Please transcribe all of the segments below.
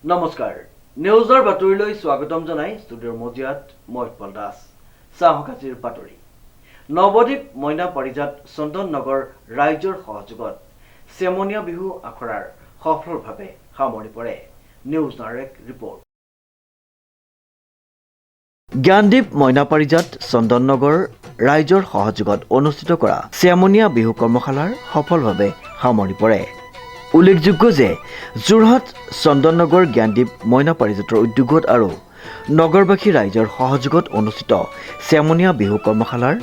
নমস্কাৰ নিউজৰ বাতৰিলৈ স্বাগতম জনাই ষ্টুডিঅ'ৰ মজিয়াত মই উৎপল দাস চাহকাজিৰ বাতৰি নৱদ্বীপ মইনা পাৰিজাত চন্দন নগৰ ৰাইজৰ সহযোগত চেমনীয়া বিহু আখৰাৰ সফলভাৱে সামৰি পৰে নিউজ নাৰেক ৰিপৰ্ট জ্ঞানদীপ মইনা পাৰিজাত চন্দন নগৰ ৰাইজৰ সহযোগত অনুষ্ঠিত কৰা চেমনীয়া বিহু কৰ্মশালাৰ সফলভাৱে সামৰি পৰে উল্লেখযোগ্য যে যোৰহাট চন্দননগৰ জ্ঞানদীপ মইনা পাৰিজাতৰ উদ্যোগত আৰু নগৰবাসী ৰাইজৰ সহযোগত অনুষ্ঠিত চেমনীয়া বিহু কৰ্মশালাৰ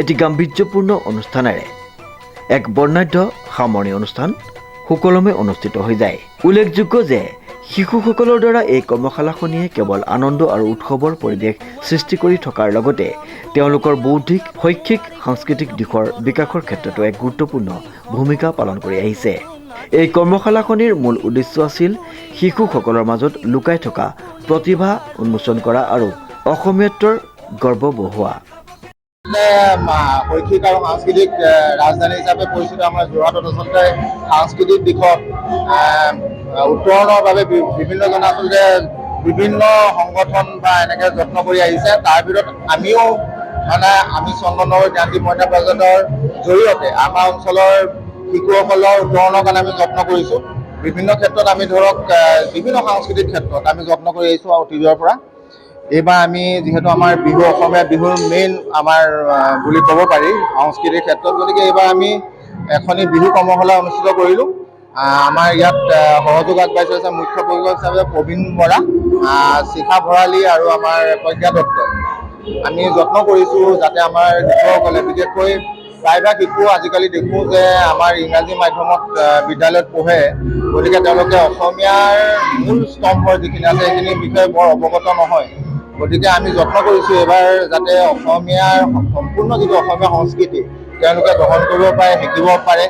এটি গাম্ভীৰ্যপূৰ্ণ অনুষ্ঠানেৰে এক বৰ্ণাঢ্য সামৰণি অনুষ্ঠান সুকলমে অনুষ্ঠিত হৈ যায় উল্লেখযোগ্য যে শিশুসকলৰ দ্বাৰা এই কৰ্মশালাখনিয়ে কেৱল আনন্দ আৰু উৎসৱৰ পৰিৱেশ সৃষ্টি কৰি থকাৰ লগতে তেওঁলোকৰ বৌদ্ধিক শৈক্ষিক সাংস্কৃতিক দিশৰ বিকাশৰ ক্ষেত্ৰতো এক গুৰুত্বপূৰ্ণ ভূমিকা পালন কৰি আহিছে এই কৰ্মশালাখনিৰ মূল উদ্দেশ্য আছিল শিশুসকলৰ মাজত লুকাই থকা প্ৰতিভা উন্মোচন কৰা আৰু অসমীয়াত্বৰ গৰ্ব বঢ়োৱা শৈক্ষিক আৰু সাংস্কৃতিক ৰাজধানী হিচাপে পৰিচিত আমাৰ যোৰহাটত আচলতে সাংস্কৃতিক দিশত উত্তৰণৰ বাবে বিভিন্নজন আচলতে বিভিন্ন সংগঠন বা এনেকৈ যত্ন কৰি আহিছে তাৰ ভিতৰত আমিও আমি চন্দননগৰ জ্ঞানদীপ মইনা পাৰিজাতৰ জৰিয়তে আমাৰ অঞ্চলৰ শিশুসকলৰ উত্তৰণৰ কাৰণে আমি যত্ন কৰিছোঁ বিভিন্ন ক্ষেত্ৰত আমি ধৰক বিভিন্ন সাংস্কৃতিক ক্ষেত্ৰত আমি যত্ন কৰি আহিছোঁ অতীজৰ পৰা এইবাৰ আমি যিহেতু আমাৰ বিহু অসমীয়া বিহুৰ মেইন আমাৰ বুলি ক'ব পাৰি সংস্কৃতিৰ ক্ষেত্ৰত গতিকে এইবাৰ আমি এখনি বিহু কৰ্মশালা অনুষ্ঠিত কৰিলোঁ আমাৰ ইয়াত সহযোগ আগবাঢ়িছে হৈছে মুখ্য প্ৰশিক্ষক হিচাপে প্ৰবীণ বৰা শিখা ভৰালী আৰু আমাৰ প্ৰজ্ঞা দত্ত আমি যত্ন কৰিছোঁ যাতে আমাৰ শিশুসকলে বিশেষকৈ প্ৰায়ভাগ শিশু আজিকালি দেখোঁ যে আমাৰ ইংৰাজী মাধ্যমত বিদ্যালয়ত পঢ়ে গতিকে তেওঁলোকে অসমীয়াৰ মূল স্তম্ভৰ যিখিনি আছে সেইখিনিৰ বিষয়ে বৰ অৱগত নহয় গতিকে আমি যত্ন কৰিছোঁ এইবাৰ যাতে অসমীয়াৰ সম্পূৰ্ণ যিটো অসমীয়া সংস্কৃতি তেওঁলোকে গ্ৰহণ কৰিব পাৰে শিকিব পাৰে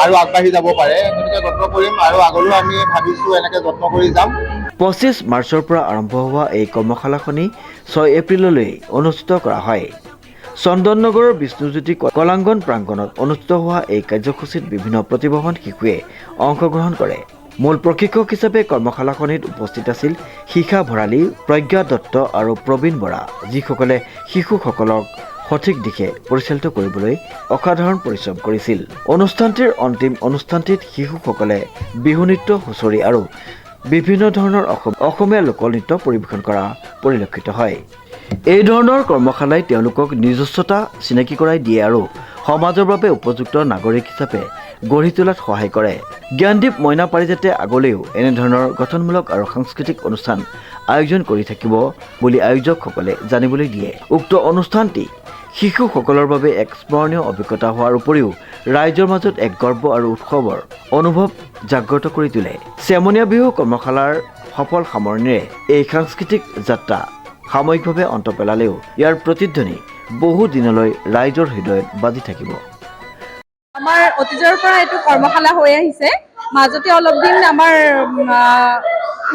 আৰু আগবাঢ়ি যাব পাৰে গতিকে যত্ন কৰিম আৰু আগলৈও আমি ভাবিছোঁ এনেকৈ যত্ন কৰি যাম 25 মাৰ্চৰ পৰা আৰম্ভ হোৱা এই কৰ্মশালাখনি 6 এপ্ৰিললৈ অনুষ্ঠিত কৰা হয় চন্দননগৰৰ বিষ্ণুজ্যোতি কলাংগন প্ৰাংগণত অনুষ্ঠিত হোৱা এই কাৰ্যসূচীত বিভিন্ন প্ৰতিভাৱান শিশুৱে অংশগ্ৰহণ কৰে মূল প্ৰশিক্ষক হিচাপে কৰ্মশালাখনিত উপস্থিত আছিল শিখা ভৰালী প্ৰজ্ঞা দত্ত আৰু প্ৰবীণ বৰা যিসকলে শিশুসকলক সঠিক দিশে পৰিচালিত কৰিবলৈ অসাধাৰণ পৰিশ্ৰম কৰিছিল অনুষ্ঠানটিৰ অন্তিম অনুষ্ঠানটিত শিশুসকলে বিহু নৃত্য হুঁচৰি আৰু বিভিন্ন ধৰণৰ অসমীয়া লোকনৃত্য পৰিৱেশন কৰা পৰিলক্ষিত হয় এই ধৰণৰ কৰ্মশালাই তেওঁলোকক নিজস্বতা চিনাকি কৰাই দিয়ে আৰু সমাজৰ বাবে উপযুক্ত নাগৰিক হিচাপে গঢ়ি তোলাত সহায় কৰে জ্ঞানদীপ মইনা পাৰিজাতে আগলৈও এনেধৰণৰ গঠনমূলক আৰু সাংস্কৃতিক অনুষ্ঠান আয়োজন কৰি থাকিব বুলি আয়োজকসকলে জানিবলৈ দিয়ে উক্ত অনুষ্ঠানটি শিশুসকলৰ বাবে এক স্মৰণীয় অভিজ্ঞতা হোৱাৰ উপৰিও ৰাইজৰ মাজত এক গৰ্ব আৰু উৎসৱৰ অনুভৱ জাগ্ৰত কৰি তোলে চেমনীয়া বিহু কৰ্মশালাৰ সফল সামৰণিৰে এই সাংস্কৃতিক যাত্ৰা সাময়িকভাৱে অন্ত পেলালেও ইয়াৰ প্ৰতিধ্বনি বহু দিনলৈ ৰাইজৰ হৃদয়ত বাজি থাকিব আমাৰ অতীজৰ পৰা এইটো কৰ্মশালা হৈ আহিছে মাজতে অলপ দিন আমাৰ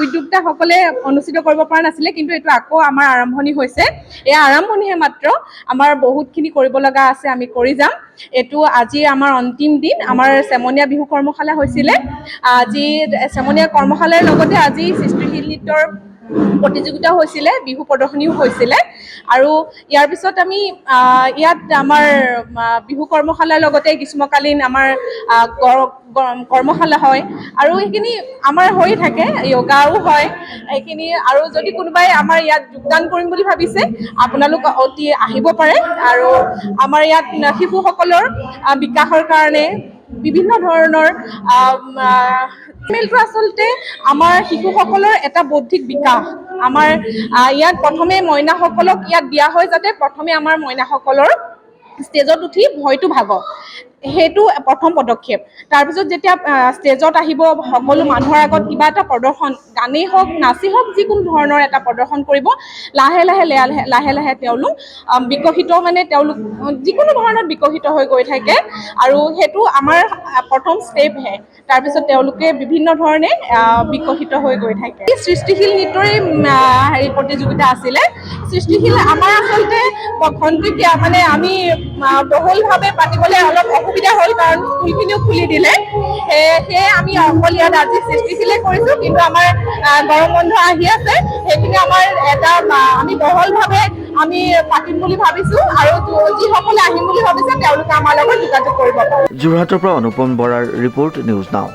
উদ্যোক্তাসকলে অনুষ্ঠিত কৰিব পৰা নাছিলে কিন্তু এইটো আকৌ আমাৰ আৰম্ভণি হৈছে এই আৰম্ভণিহে মাত্ৰ আমাৰ বহুতখিনি কৰিব লগা আছে আমি কৰি যাম এইটো আজি আমাৰ অন্তিম দিন আমাৰ চেমনীয়া বিহু কৰ্মশালা হৈছিলে আজি চেমনীয়া কৰ্মশালাৰ লগতে আজি সৃষ্টিশীল নৃত্যৰ প্ৰতিযোগিতা হৈছিলে বিহু প্ৰদৰ্শনীও হৈছিলে আৰু ইয়াৰ পিছত আমি ইয়াত আমাৰ বিহু কৰ্মশালাৰ লগতে গ্ৰীষ্মকালীন আমাৰ কৰ্মশালা হয় আৰু সেইখিনি আমাৰ হৈ থাকে য়োগাও হয় এইখিনি আৰু যদি কোনোবাই আমাৰ ইয়াত যোগদান কৰিম বুলি ভাবিছে আপোনালোক অতি আহিব পাৰে আৰু আমাৰ ইয়াত শিশুসকলৰ বিকাশৰ কাৰণে বিভিন্ন ধৰণৰ মেলটো আচলতে আমাৰ শিশুসকলৰ এটা বৌদ্ধিক বিকাশ আমাৰ ইয়াত প্ৰথমে মইনাসকলক ইয়াত দিয়া হয় যাতে প্ৰথমে আমাৰ মইনাসকলৰ ষ্টেজত উঠি ভয়টো ভাগক সেইটো প্ৰথম পদক্ষেপ তাৰপিছত যেতিয়া ষ্টেজত আহিব সকলো মানুহৰ আগত কিবা এটা প্ৰদৰ্শন গানেই হওক নাচেই হওক যিকোনো ধৰণৰ এটা প্ৰদৰ্শন কৰিব লাহে লাহে তেওঁলোক বিকশিত মানে তেওঁলোক যিকোনো ধৰণত বিকশিত হৈ গৈ থাকে আৰু সেইটো আমাৰ প্ৰথম ষ্টেপহে তাৰপিছত তেওঁলোকে বিভিন্ন ধৰণে বিকশিত হৈ গৈ থাকে সৃষ্টিশীল নৃত্যৰে প্ৰতিযোগিতা আছিলে সৃষ্টিশীল আমাৰ আচলতে খন্তেকীয়া মানে আমি বহুলভাৱে পাতিবলৈ অলপ অসুবিধা হ'ল, কাৰণ স্কুলখিনিও খুলি দিলে। সেয়ে আমি অকল ইয়াত আজি সৃষ্টিশীলে কৰিছোঁ, কিন্তু আমাৰ গৰম বন্ধ আহি আছে, সেইখিনি আমাৰ এটা আমি বহলভাৱে আমি পাতিম বুলি ভাবিছোঁ, আৰু যিসকলে আহিম বুলি ভাবিছে তেওঁলোকে আমাৰ লগত যোগাযোগ কৰিব পাৰে। যোৰহাটৰ পৰা অনুপম বৰাৰ ৰিপৰ্ট, নিউজ নাও।